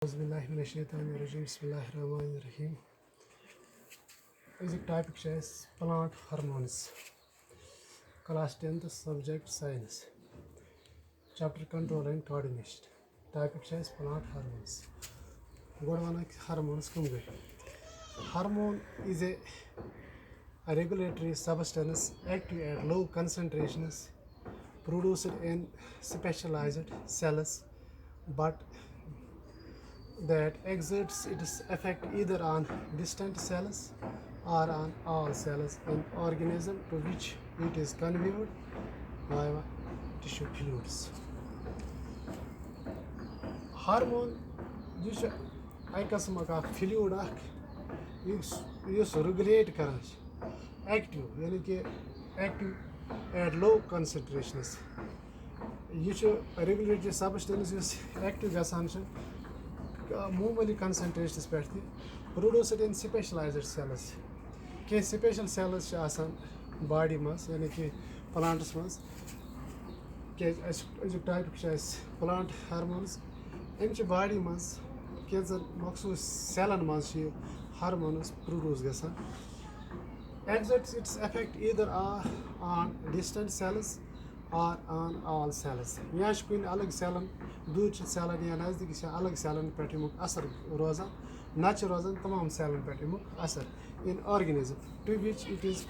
Bismillahirrahmanirrahim. Bismillahirrahmanirrahim. Basic topic is plant hormones. Class 10th subject science. Chapter control and coordination. Topic is plant hormones. Hormones. Hormone is a regulatory substance active at low concentrations produced in specialized cells but that exerts its effect either on distant cells or on all cells in organism to which it is conveyed via tissue fluids. Hormone यह fluid regulate active यानी कि active at low concentrations. यह regulatory substance active मामूली concentrations पे produced in specialized cells. कई special cells body मज यानी कि plants मज type plant hormones अमच body मज कैंसर मखसूस celln मज hormones produce गसान exerts its effect either on distant cells or on all cells. या कुछ अलग सेलन दूर सेलन या नज़दीक अलग सेलन पे असर रोजान ना रोजान तमाम सेलन पे असर in organism to which it is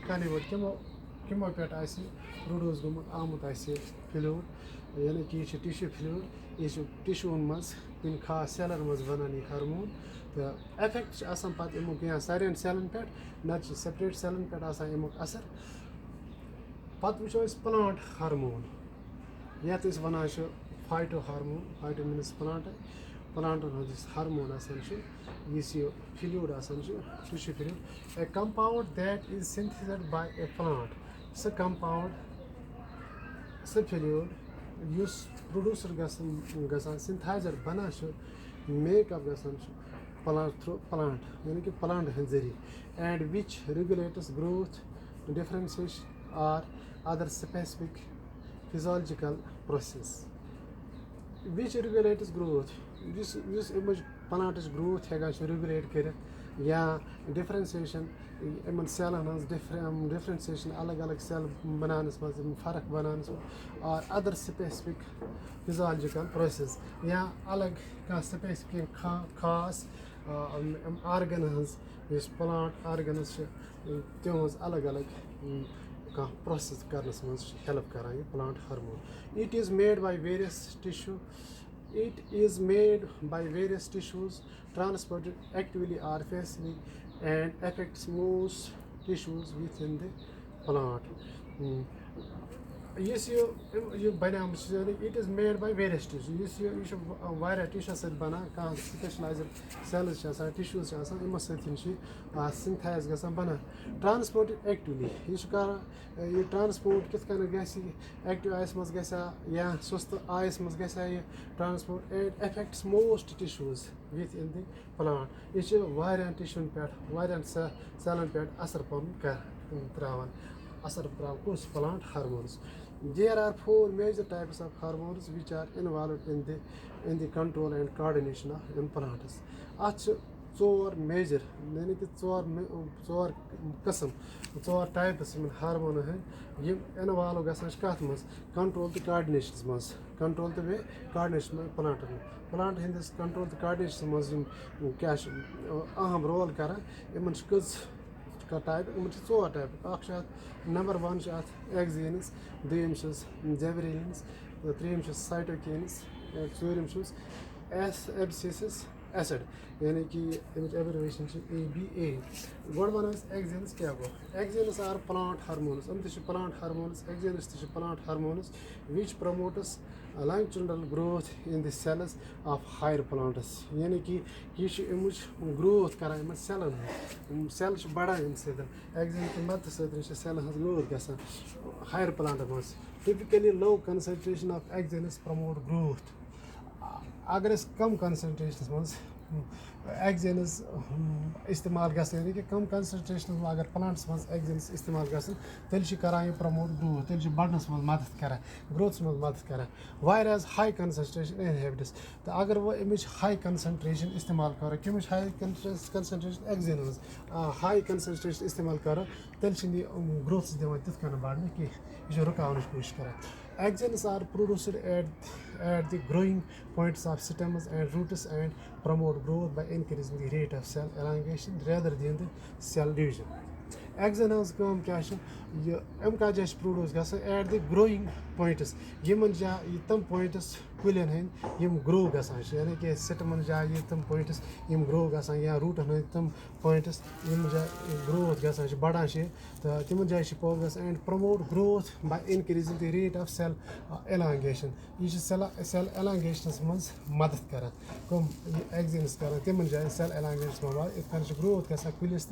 convert कमो पे प्रोड्यूस गुमुत आमुत फ्लूइड यानी कि यह टिश्यू फ्लूइड यह टिश्यून मज कुछ खास सेलन मज बनान यह हार्मोन तो इफेक्ट पे अमुक या सारे सेलन पे ना सेपरेट सेलन पे अमुक असर पत् वो प्लांट हार्मोन ये वन फाइटो हार्मोन फाइटो मीन्स प्लांटन हार्मोन इस fluid tissue fluid a compound that is synthesised by a plant सह कंपाउंड सह फ्लूइड युस प्रोड्यूसर गसान सिंथाइजर बनान मेकअप गसान प्लांट थ्रू प्लांट यानी कि प्लांट हंद जरिए and which regulates growth differentiation or other specific physiological process which regulates growth. This image plant growth regulate कर या differentiation इमन सेलन differentiation अलग सेल बनाने फर्क बनाने और other specific physiological process या अलग का specific खास organ plant organs तम अलग process करनस मज help करान ये plant hormone. It is made by various tissues transported actively or passively and affects most tissues within the plant. Yes, it is made by various tissues. You should various tissues bana specialized cells tissues synthesize bana transported actively. You transport active ice must yeah ice must transport it affects most tissues within the plant. This is variant tissue pad variant cell pad asar plant hormones. There are 4 major types of hormones which are involved in the control and coordination of plants. Four major यानी कि four qism four types of hormone हैं ये involve गसान कथ मज control the coordination मज control the coordination plant हिंदिस control the coordination मज क्या अहम रोल करा इमन type four type number 1 axiones, 2 javelins, 3 cytokines, 4 S abscesses acid यानी कि abbreviation ABA. What one is axiones क्या गो axiones are plant hormones plant hormones axiones plant hormones which promotes longitudinal growth in the cells of higher plants यानी कि ये growth करान cell बड़ा axion की मत cell growth गसान higher plant typically low concentration of axiones promote growth. अगर कम concentration एक्जेनस इस्तेमाल गसन यानी कि कम कंसंट्रेशन में अगर प्लांट्स मज एक्जेनस इस्तेमाल गसन तेल करान यह प्रमोट ग्रोथ तेल बढ़नस मज मदद करान ग्रोथस मज मदद करान whereas high concentration inhibits तो अगर वो अमिच हाई कंसंट्रेशन इस्तेमाल करो कमिच हाई कंसंट्रेशन एक्जेन हाई कंसंट्रेशन इस्तेमाल करो तेल ग्रोथस दिवान तिथ कन बढ़ने कि यह रुकावन कोशिश करान Axons are produced at the growing points of stems and roots and promote growth by increasing the rate of cell elongation rather than the cell division. Axons come कज प्रोड्यूस ग at the growing points Yemen जाए तम points कुलन हंद grow गसान यानी कि सिटमन जाए तम points grow गसान या routine हंद तम पॉइंट्स जाए ग्रोथ गसान बढ़ान तो तिम जाए पॉज गसान and promote growth by increasing the rate of cell elongation यह सेल एलांगेशन मज मदद करान कम एक्जेंस करान तिम जाए सेल एलांगेशन मदद इत ग्रोथ गसान कुलिस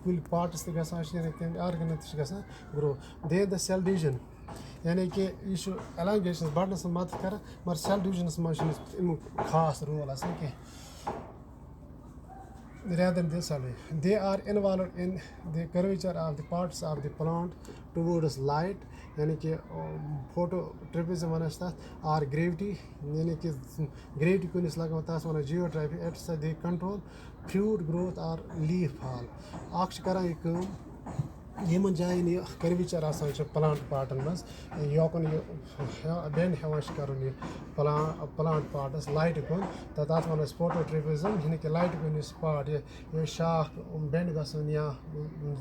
कुल पार्ट्स गसान आर्गन गसान grow they the cell division यानी कि यह एलांगेशन बढ़नस मदद कर मगर सेल डिवीजनस मज खास रोल आसान कह rather than cell they are involved in the curvature of the parts of the plant towards light यानी कि फोटोट्रिपिज्म वन और ग्रेविटी यानी कि ग्रेविटी कुनिस लगान तस वन जियोट्रॉपी एट्स दे कंट्रोल फ्रूट ग्रोथ और लीफ फॉल अख करान यह यमन जायन यह कर्वेचर प्लांट पार्टन मज योकन बेंड हेवान कर प्लांट पार्टस लाइट कुन तो तथ वन फोटोट्रिपिज्म यानी कि लाइट कुन पार्ट यह शाख बेंड गसन या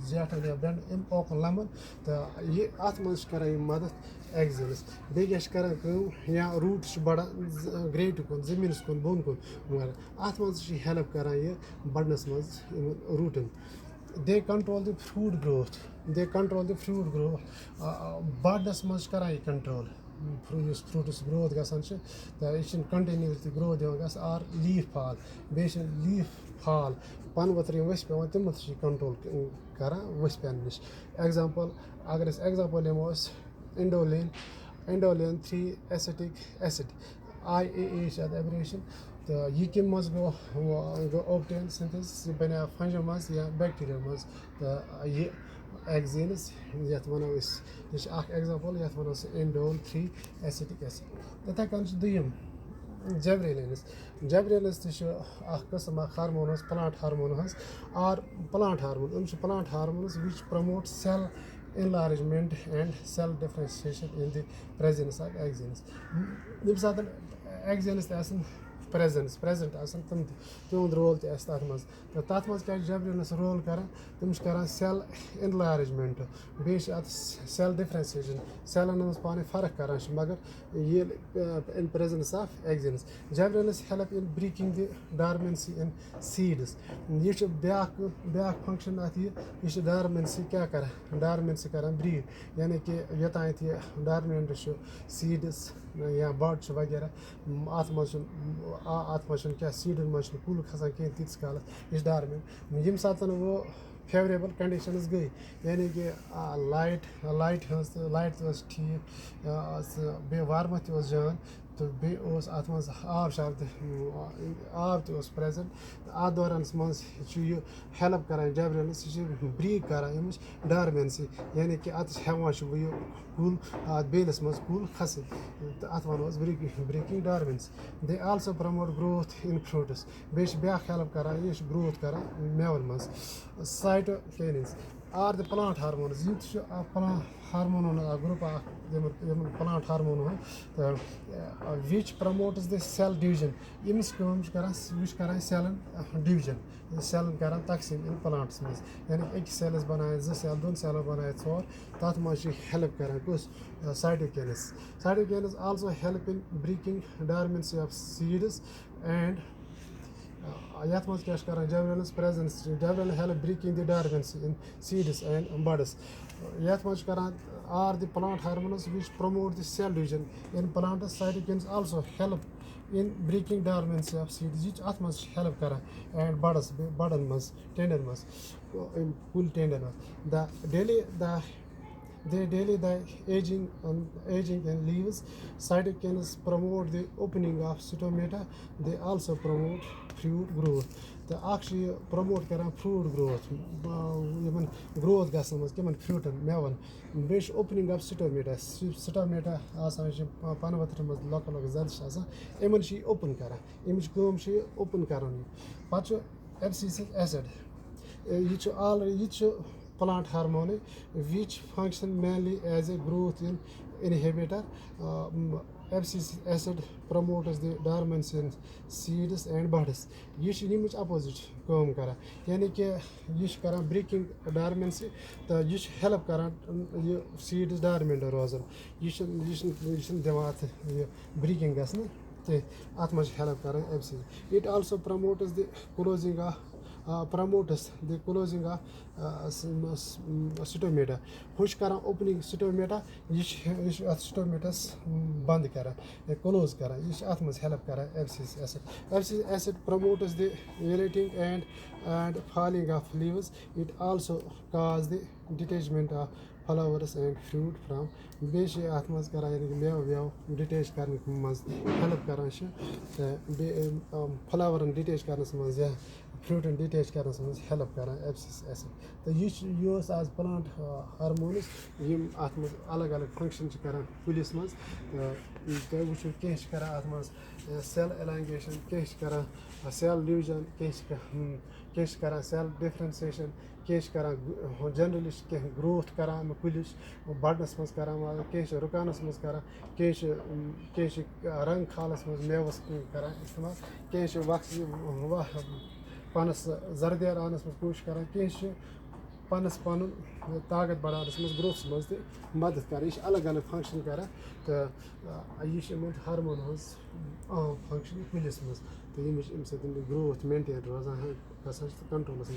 जेठन या बेंड ओकन लमन तो यह अत मज कर मदद एक्जेनस बे या रूट्स बढ़ान ग्रेविटी कुन जमीन कुन बोन कुन मगर अत मज हेल्प कर यह बढ़नस मज routine they control the fruit growth बढ़नस मज कर कंट्रोल फ्रूटस ग्रोथ गसान तो यह कंटिन्यूसली ग्रोथ दिवान और लीफ फॉल बे लीफ फॉल पन वतर वस पे तम कंट्रोल कर वस पेन नश एग्जांपल अगर एग्जांपल नमो indole 3 acetic acid IAA abbreviation तो यह कम मज गो ऑब्टेन सिंथेसिस यह बने फंजो मज या बैक्टीरिया मज तो यह एक्जेनस ये वनो यह एग्जांपल ये वनो इंडोल 3 एसिटिक एसिड तथा कन दुयम जबरेलिनस तस्म हार्मोन प्लांट हार्मोन और plant hormone which promote cell enlargement and cell differentiation in the presence of axons. Yem साथ axons present आसन तिहद रोल तथ मज तो तथ मज क्या जबरेलिनस रोल कर तम कर सेल इनलार्जमेंट बे सेल डिफरेंशिएशन सेलन मज पाने फर्क कर मगर ये in presence of auxins gibberellins help in breaking the dormancy in seeds यह ब्या फंक्शन अत यह डॉर्मेंसी क्या कर डॉर्मेंसी कर ब्रीक यानी कि योतान यह डॉर्मेंट सीड्स या बड वगैरह अत मज क्या सीडन मज कुल खसान कह तीस काल यह डॉर्मेंट यम सात वो फेवरेबल कंडीशंस गई यानी कि लाइट ठीक बे वार्मथ जान तो बे अत मज आब तो प्रेजेंट अत दौरान मज यह हेल्प कर जबरेलिनस यह ब्रीक कर डॉर्मेंसी यानी कि अत हेवान वह कुल अत बेलस मज कुल खस तो अत वनो breaking dormancy they also promote growth in fruits बे ब्या हेल्प कर यह ग्रोथ कर मेवन मज cytokinins are the plant hormones यह plant hormone group plant hormone which promotes the cell division यमिस कर सेलन डिवीजन सेलन कर तकसीम इन प्लांट्स मज यानी एक सेलस बनाए 2 सेल 2 सेल बनाए 4 तथ मज हेल्प कर कुस cytokinins also help in breaking dormancy of seeds and यथ मज क्या कर gibberellins presence gibberellin help breaking the dormancy in seeds and buds यथ मज कर are the plant hormones which promote the cell division in plants cytokinins also help in breaking dormancy of seeds यह अत मज हेल्प कर and बड़न मज tendon मज कुल tendon the they delay the aging and leaves. Cytokines promote the opening of stomata. They also promote fruit growth. The actually promote karan fruit growth. Even growth gasamas keman fruit and mevan. Base opening of stomata. Stomata asan shi panavatramas local zadish asa. Eman shi open kara. Image gum shi open karani. Pacho abscisic acid. Each plant hormone which function mainly as a growth inhibitor. Abscisic acid promotes the dormancy in seeds and buds. This is opposite काम करा यानी कि ये करा breaking dormancy तो ये help करा ये seeds dormant रोज़न ये दिमाग ये breaking गसना ते आत्मा help करा abscisic. It also promotes the closing of stomata. Push करा opening stomata ये stomatas बंद करा close करा ये आत्मा help करा abscisic acid. Abscisic acid promotes the wilting and falling of leaves. It also causes the detachment of flowers and fruit from बेशे आत्मा करा यानी मेव detach करने मज़ help करा शे flower and detach करने मज़ fruit and detach करने मज़ help करा abscisic acid. तो ये use as plant hormones यम आत्मा अलग function करा पुलिस मज़ तो वो शो कैश करा आत्मा cell elongation कैश करा cell division कैश करा cell differentiation कैश करा generally growth करा पुलिस बढ़नस मज़ करा कैश रुकानस मज़ करा कैश रंग खालस मज़ मेवस करा इस्तेमाल कैश वक्त पानस जर्दियार आनस मज़ कोशिश करा कैश पानस पानुन ताकत बढ़ानस मज़ ग्रोथ मज़ ते मदद करा ये अलग फंक्शन करा तो ये हार्मोन हंस फंक्शन पुलिस मज़ तो ये ग्रोथ मेंटेन रोजान कंट्रोल मज़